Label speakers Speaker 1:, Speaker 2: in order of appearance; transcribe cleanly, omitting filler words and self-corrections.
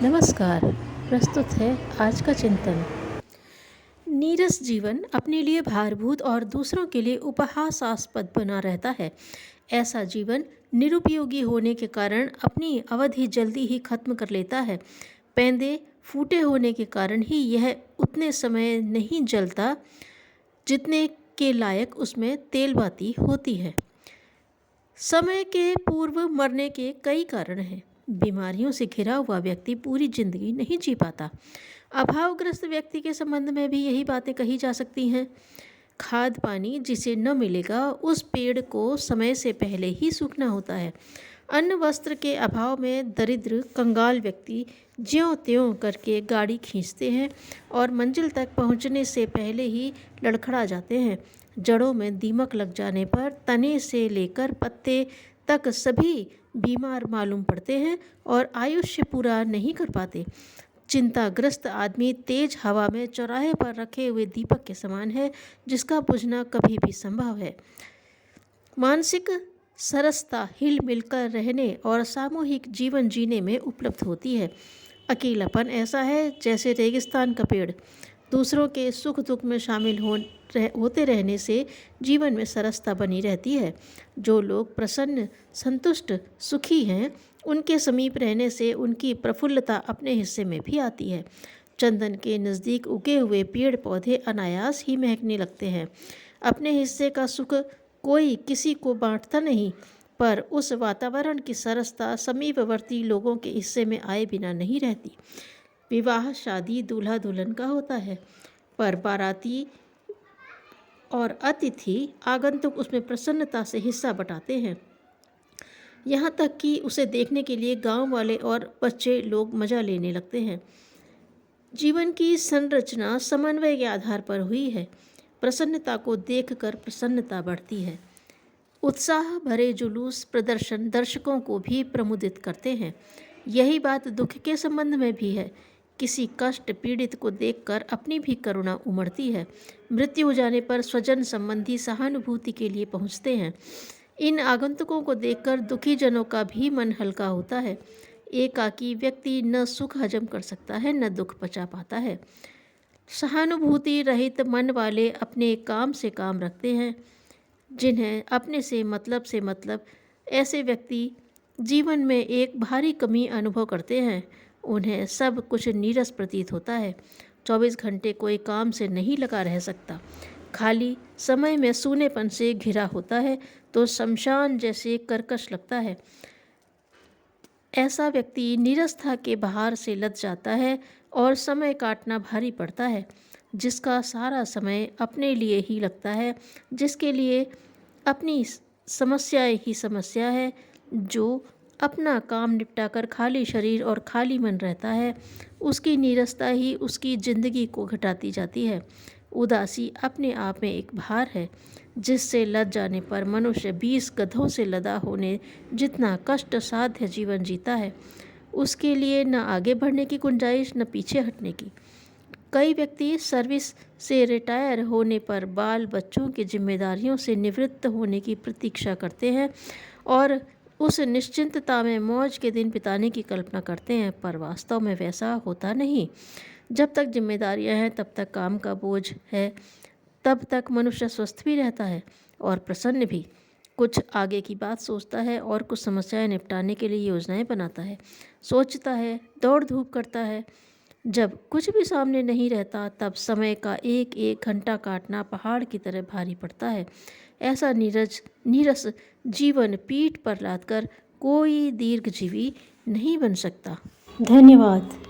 Speaker 1: नमस्कार। प्रस्तुत है आज का चिंतन। नीरस जीवन अपने लिए भारभूत और दूसरों के लिए उपहासास्पद बना रहता है। ऐसा जीवन निरुपयोगी होने के कारण अपनी अवधि जल्दी ही खत्म कर लेता है। पैंदे फूटे होने के कारण ही यह उतने समय नहीं जलता जितने के लायक उसमें तेलबाती होती है। समय के पूर्व मरने के कई कारण हैं। बीमारियों से घिरा हुआ व्यक्ति पूरी जिंदगी नहीं जी पाता। अभावग्रस्त व्यक्ति के संबंध में भी यही बातें कही जा सकती हैं। खाद पानी जिसे न मिलेगा उस पेड़ को समय से पहले ही सूखना होता है। अन्न वस्त्र के अभाव में दरिद्र कंगाल व्यक्ति ज्यों त्यों करके गाड़ी खींचते हैं और मंजिल तक पहुंचने से पहले ही लड़खड़ा जाते हैं। जड़ों में दीमक लग जाने पर तने से लेकर पत्ते तक सभी बीमार मालूम पड़ते हैं और आयुष्य पूरा नहीं कर पाते। चिंताग्रस्त आदमी तेज हवा में चौराहे पर रखे हुए दीपक के समान है, जिसका बुझना कभी भी संभव है। मानसिक सरसता हिल मिलकर रहने और सामूहिक जीवन जीने में उपलब्ध होती है। अकेलापन ऐसा है जैसे रेगिस्तान का पेड़। दूसरों के सुख दुख में शामिल होते रहने से जीवन में सरसता बनी रहती है। जो लोग प्रसन्न, संतुष्ट, सुखी हैं, उनके समीप रहने से उनकी प्रफुल्लता अपने हिस्से में भी आती है। चंदन के नज़दीक उगे हुए पेड़ पौधे अनायास ही महकने लगते हैं। अपने हिस्से का सुख कोई किसी को बांटता नहीं, पर उस वातावरण की सरसता समीपवर्ती लोगों के हिस्से में आए बिना नहीं रहती। विवाह शादी दूल्हा दुल्हन का होता है, पर बाराती और अतिथि आगंतुक उसमें प्रसन्नता से हिस्सा बटाते हैं। यहाँ तक कि उसे देखने के लिए गांव वाले और बच्चे लोग मज़ा लेने लगते हैं। जीवन की संरचना समन्वय के आधार पर हुई है। प्रसन्नता को देखकर प्रसन्नता बढ़ती है। उत्साह भरे जुलूस प्रदर्शन दर्शकों को भी प्रमुदित करते हैं। यही बात दुख के संबंध में भी है। किसी कष्ट पीड़ित को देखकर अपनी भी करुणा उमड़ती है। मृत्यु हो जाने पर स्वजन संबंधी सहानुभूति के लिए पहुंचते हैं। इन आगंतुकों को देखकर दुखी जनों का भी मन हल्का होता है। एकाकी व्यक्ति न सुख हजम कर सकता है, न दुख पचा पाता है। सहानुभूति रहित मन वाले अपने काम से काम रखते हैं। जिन्हें अपने से मतलब ऐसे व्यक्ति जीवन में एक भारी कमी अनुभव करते हैं। उन्हें सब कुछ नीरस प्रतीत होता है। 24 घंटे कोई काम से नहीं लगा रह सकता। खाली समय में सूनेपन से घिरा होता है तो शमशान जैसे कर्कश लगता है। ऐसा व्यक्ति नीरसता के बहार से लद जाता है और समय काटना भारी पड़ता है। जिसका सारा समय अपने लिए ही लगता है, जिसके लिए अपनी समस्याएं ही समस्या है, जो अपना काम निपटाकर खाली शरीर और खाली मन रहता है, उसकी नीरसता ही उसकी जिंदगी को घटाती जाती है। उदासी अपने आप में एक भार है, जिससे लद जाने पर मनुष्य 20 गधों से लदा होने जितना कष्ट साध्य जीवन जीता है, उसके लिए न आगे बढ़ने की गुंजाइश न पीछे हटने की। कई व्यक्ति सर्विस से रिटायर होने पर बाल बच्चों की जिम्मेदारियों से निवृत्त होने की प्रतीक्षा करते हैं और उस निश्चिंतता में मौज के दिन बिताने की कल्पना करते हैं, पर वास्तव में वैसा होता नहीं। जब तक जिम्मेदारियां हैं तब तक काम का बोझ है, तब तक मनुष्य स्वस्थ भी रहता है और प्रसन्न भी। कुछ आगे की बात सोचता है और कुछ समस्याएं निपटाने के लिए योजनाएं बनाता है, सोचता है, दौड़ धूप करता है। जब कुछ भी सामने नहीं रहता तब समय का एक एक घंटा काटना पहाड़ की तरह भारी पड़ता है। ऐसा नीरस जीवन पीठ पर लादकर कोई दीर्घजीवी नहीं बन सकता। धन्यवाद।